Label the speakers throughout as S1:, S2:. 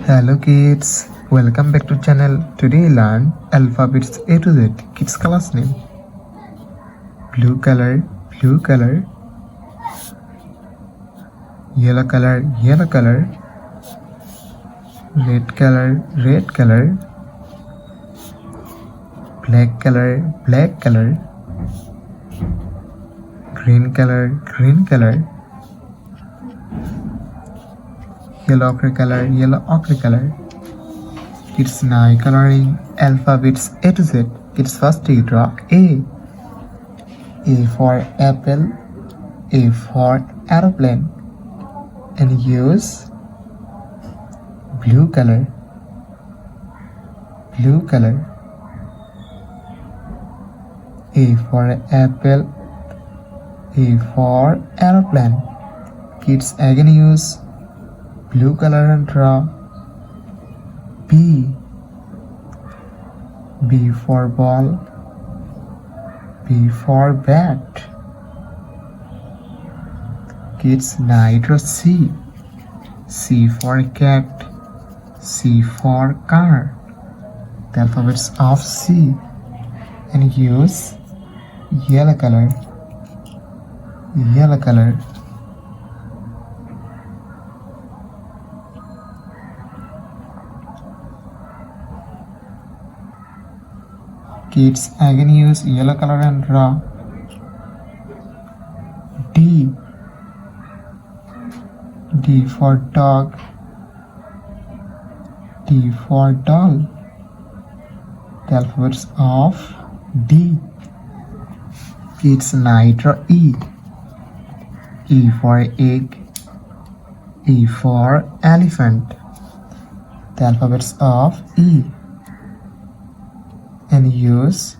S1: Hello kids, welcome back to channel. Today learn alphabets A to Z. Kids class name. Blue color, blue color. Yellow color, yellow color. Red color, red color. Black color, black color. Green color, green color. Yellow ochre color, yellow ochre color. Kids now coloring alphabets A to Z. Kids first you draw A. A for apple, A for aeroplane, and use blue color, blue color. A for apple, A for aeroplane. Kids again use blue color and draw B. B for ball, B for bat. Kids now draw C. C for cat, C for car. The alphabets of C, and use yellow color, yellow color. Kids again use yellow color and draw D. D for dog, D for doll. The alphabets of D. Kids now draw E. E for egg, E for elephant. The alphabets of E, and use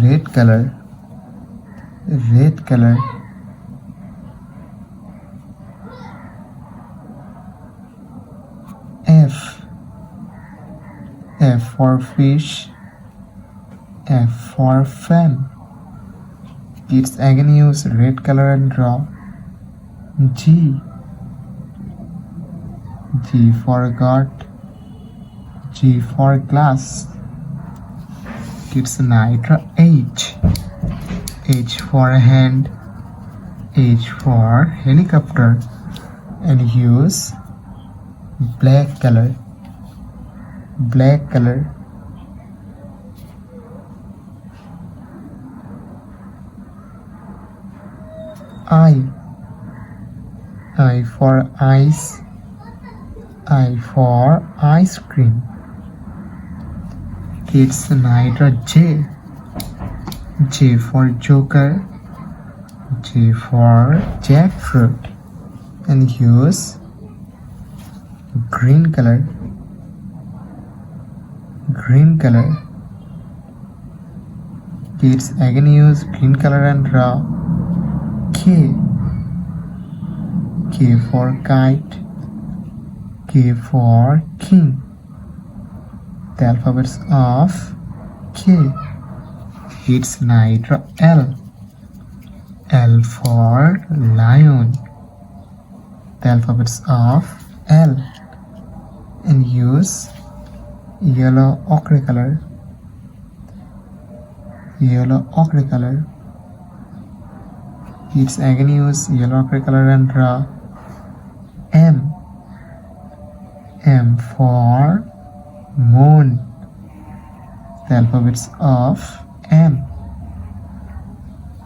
S1: red color, red color. F. F for fish, F for fan. Kids again use red color and draw G. G for goat, G for glass. Kids now draw H. H for hand, H for helicopter, and use black color, black color. I for ice, I for ice cream. Kids now draw J. J for joker, J for jackfruit, and use green color, green color. Kids again use green color and draw K. K for kite, K for king. The alphabets of K. Kids now draw L. L for lion. The alphabets of L, and use yellow ochre color, yellow ochre color. Kids again use yellow ochre color and draw M. M for moon. The alphabets of M.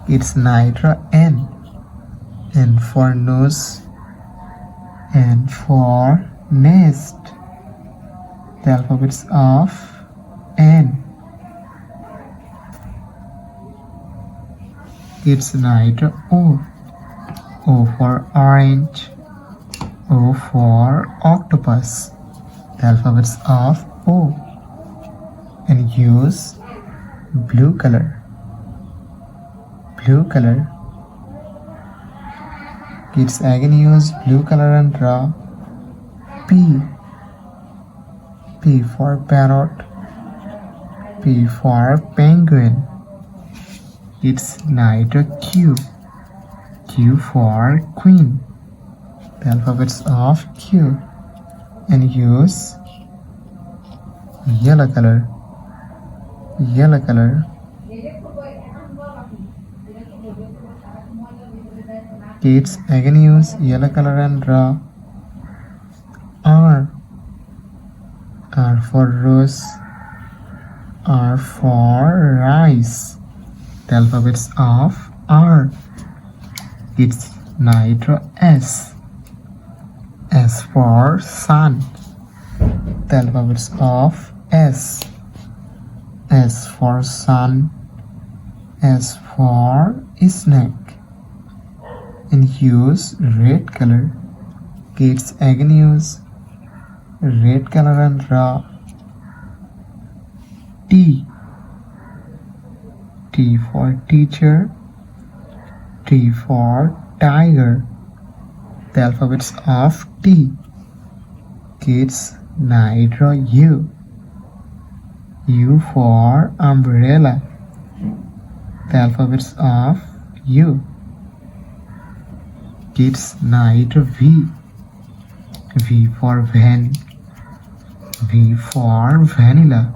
S1: Kids now draw N. N for nose, N for nest. The alphabets of N. Kids now draw O. O for orange, O for octopus. The alphabets of O, and use blue color, blue color. Kids again use blue color and draw P. P for parrot, P for penguin. Kids now draw Q. Q for queen. The the alphabets of Q, and use yellow color. Kids again use yellow color and draw R. R for rose. R for rice. The alphabets of R. Kids now draw S. S for sun. The alphabets of S. S for sun. S for snake. And use red color. Kids again use red color and draw T. T for teacher. T for tiger. The alphabets of T. Kids now draw U. U for umbrella. The alphabets of U. Kids now draw V. V for van. V for vanilla.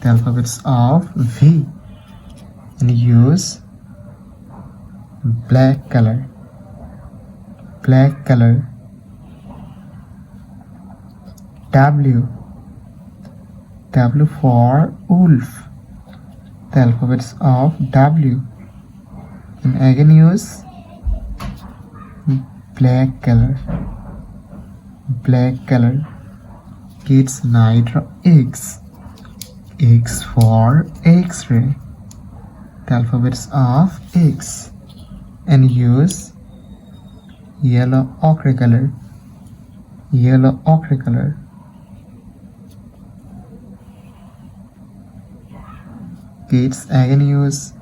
S1: The alphabets of V. And use black color. W. W for wolf. The alphabets of W. And again use black color. Kids now draw X. X for X-ray. The alphabets of X. And use yellow ochre color. Kids again use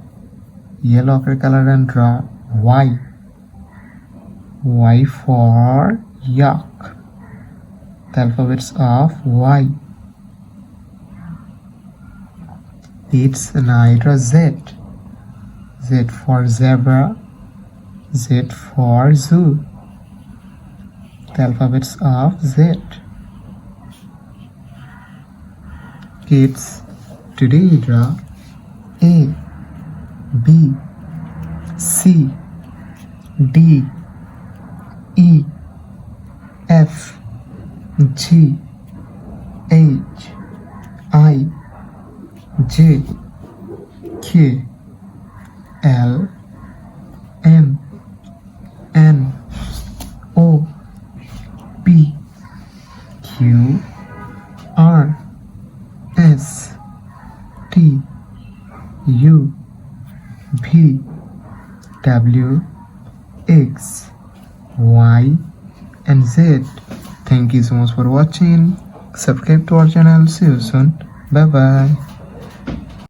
S1: yellow ochre color and draw Y. Y for yak. The alphabets of Y. Kids now draw Z. Z for zebra. Z for zoo. The alphabets of Z. Kids today draw A, B, C, D, E, F, G, H, I, J, K, L, M, N, O, P, Q, R, S, T, U, V, W, X, Y, and Z. Thank you so much for watching. Subscribe to our channel. See you soon. Bye bye.